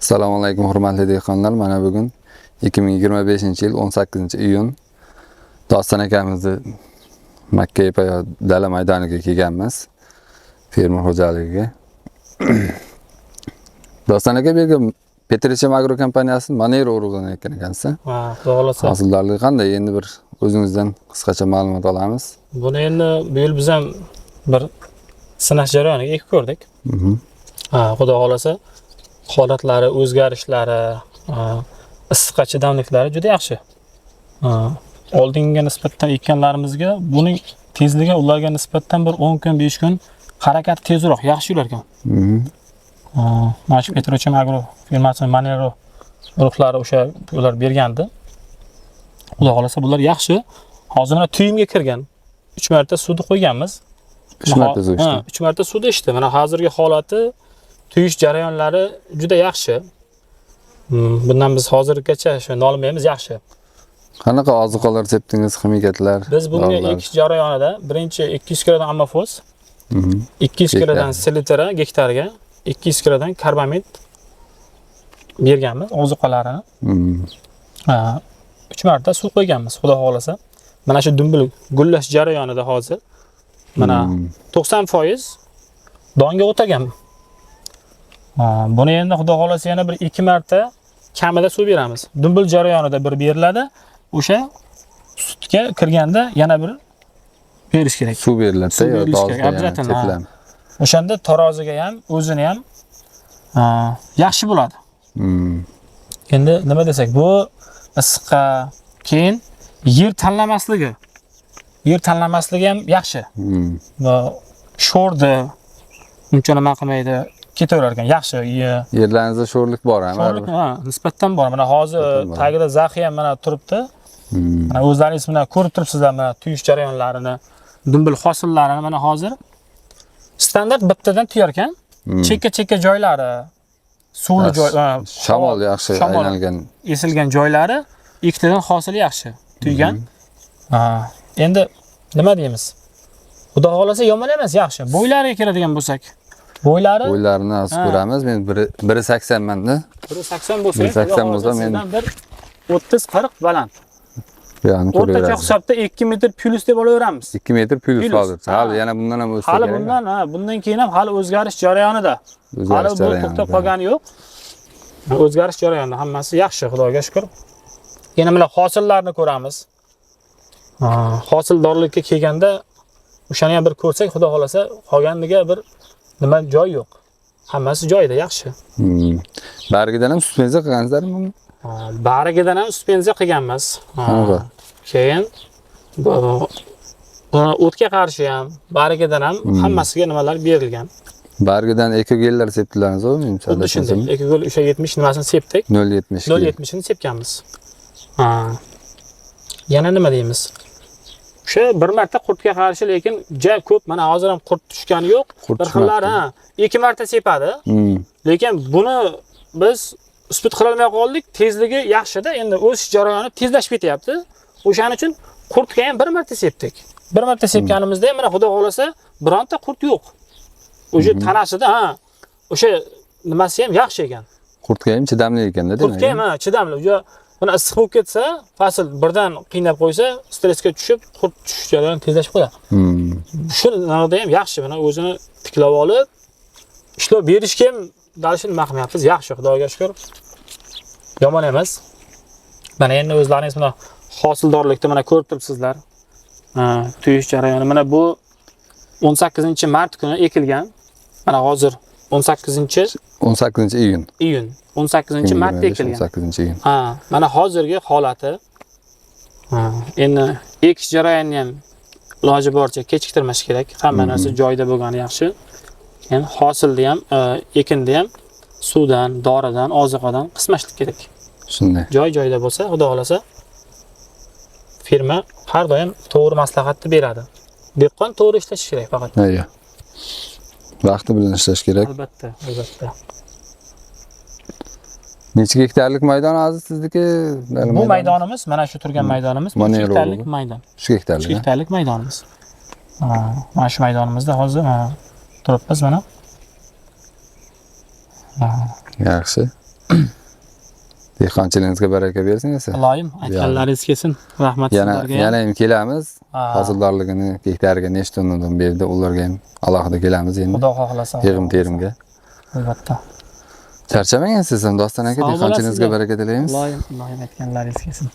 Assalomu alaykum hurmatli dehqonlar. Mana bugun 2025-yil 18-iyun Doston akamizni Makkayepa dala maydoniga kelganmiz. Fermer xo'jaligiga. Doston aka berga Petrichem Agro kompaniyasi Monero urug'ini ekkan ekansiz. Ha, xudo xolasa. Hosildorligi qanday? Endi bir o'zingizdan qisqacha ma'lumot olamiz. Buni endi bu yil biz ham bir sinash jarayoniga ekib ko'rdik. Ha, xudo xolasa holatlari, o'zgarishlari, issiqqa chidamliklari juda yaxshi. Oldingiga nisbatan ekkanlarimizga buning tezligi ularga nisbatan bir 10 kun, 5 kun harakat tezroq, yaxshi yurar ekan. Mana shu Petrochem Agro firmasi Monero urug'lari o'sha ular bergandi. Xudo xolasa bular yaxshi. Hozir mana tuyimga kirgan. 3 marta suvni qo'yganmiz. 3 marta suv ichdi. 3 marta suvda ichdi. Mana hozirgi holati tuyish jarayonlari juda yaxshi. Bundan biz hozirgacha shuni olmaymiz, yaxshi. Qanaqa ozuqalar sepdingiz, ximikatlar? Biz bunga ekish jarayonida birinchi 200 kilodan ammofoz, 200 kilodan selitra gektarga, 200 kilodan karbamid berganmiz ozuqalarini. 3 marta suv qo'yganmiz, xudo xolasa. Mana shu dumbil gullash jarayonida hozir mana 90% donga o'tagan. Buni endi xudo xolasa yana bir 2 marta kamida suv beramiz. Dumbil jarayonida bir beriladi. O'sha sutga kirganda yana bir berish kerak. Suv beriladi, yo obязательно. O'shanda taroziga ham, o'zini ham yaxshi bo'ladi. Endi nima desak, bu issiqqa keyin yer tanlamasligi. Yer tanlamasligi ham yaxshi. Va sho'rdi uncha nima qilmaydi. Ketaverar ekan, yaxshi. Yerlaringizda sho'rlik bor ham. Sho'rlik, nisbatan bor. Mana hozir tagida zaxi ham mana turibdi. Mana o'zlaringiz mana ko'rib turibsizlar mana tuyish jarayonlarini, dumbil hosillarini mana hozir standart bittadan tuyar ekan. Chekka joylari, suvli joy, shamol yaxshi aylangan, esilgan joylari ikkitadan hosil yaxshi tuygan. Endi nima deymiz? Xudo xolasa yomon emas, yaxshi. Bo'ylariga keladigan bo'lsak, bo'ylarini az ko'ramiz. Men 1.80 manda. 1.80 bo'lsa, 1.80 bo'lsa men 30-40 baland. Ya'ni o'rtacha hisobda 2 metr plus deb olaveramiz. 2 metr plus hozir. Hali yana bundan ham o'sib kerak. Hali bundan keyin ham hali o'zgarish jarayonida. Hali bu to'xtab qolgani yo'q. O'zgarish jarayonida hammasi yaxshi, Xudoga shukr. Yana mana hosillarni ko'ramiz. Hosildorlikka kelganda o'shani ham bir ko'rsak, Xudo xolasa, qolganiga bir nima joy yo'q. Hammasi joyida, yaxshi. Barigidan ham suspenziya qilgansizlarmi buni? Barigidan ham suspenziya qilganmiz. Keyin o'tga qarshi ham, barigidan ham hammasiga nimalar berilgan. Barigidan ekogellar sepdilaringizmi? Xuddi shunday. Ekogel o'sha 70 nimasini sepdik. 0.70. 0.70 ni sepganmiz. Yana nima deymiz? O'sha bir marta qurtga qarshi, lekin juda ko'p, mana hozir ham qurt tushgani yo'q. Bir xillar 2 marta sepadi. Lekin buni biz isbot qila olmay qoldik. Tezligi yaxshi-da, endi o'sish jarayoni tezlashib ketyapti. O'shaning uchun qurtga ham bir marta sepdik. Bir marta sepganimizda ham mana Xudo xolasa bironta qurt yo'q. O'sha tanasida o'sha nimasi ham yaxshi ekan. Qurtga ham chidamli ekanda, demak. Qurtga ham chidamli. Mana issiq bo'lib ketsa, fasl birdan qiynab qo'ysa, stressga tushib, qurt tushish jarayoni tezlashib qoladi. Shu narada ham yaxshi, mana o'zini tiklab olib, ishlab berishga ham dalishni nima qilmayapmiz, yaxshi, Xudoga shukr. Yomon emas. Mana endi o'zlaringiz mana hosildorlikda mana ko'rib turibsizlar. Tuyish jarayoni mana bu 18-mart kuni ekilgan. Mana hozir 18-iyun. 18-martda ekilgan. 18-iyun. Mana hozirgi holati. Endi ekish jarayonini ham iloji boricha kechiktirmash kerak. Hamma narsa joyida bo'lgani yaxshi. Keyin hosilni ham, ekinni ham suvdan, doridan, oziqadan qismashlik kerak. Shunday. Joy-joyida bo'lsa, Xudo xolasa, firma har doim to'g'ri maslahatni beradi. Dehqon to'g'ri ishlash kerak faqat. Ayyo. Vaqti bilan ishlash kerak. Albatta. Necha gektarlik maydon hozir sizniki? Bu maydonimiz, mana shu turgan maydonimiz 3 gektarlik maydon. 3 gektarlik. 3 gektarlik maydonimiz. Mana shu maydonimizda hozir turibmiz mana. Yaxshi. Dehqonchiligingizga baraka bersin esa. Iloyim, aytganlaringiz kelsin. Rahmat sizlarga. Yana ham kelamiz. Ha. Hosildorligini hektariga nechta tonnadan berdi, ularga ham alohida kelamiz endi. Xudo xohlasa. Yig'im-terimga. Albatta. Charchamang siz ham Doston aka, Sog' dehqonchiligingizga bo'lasizlar. baraka tilaymiz. Iloyim aytganlaringiz kelsin.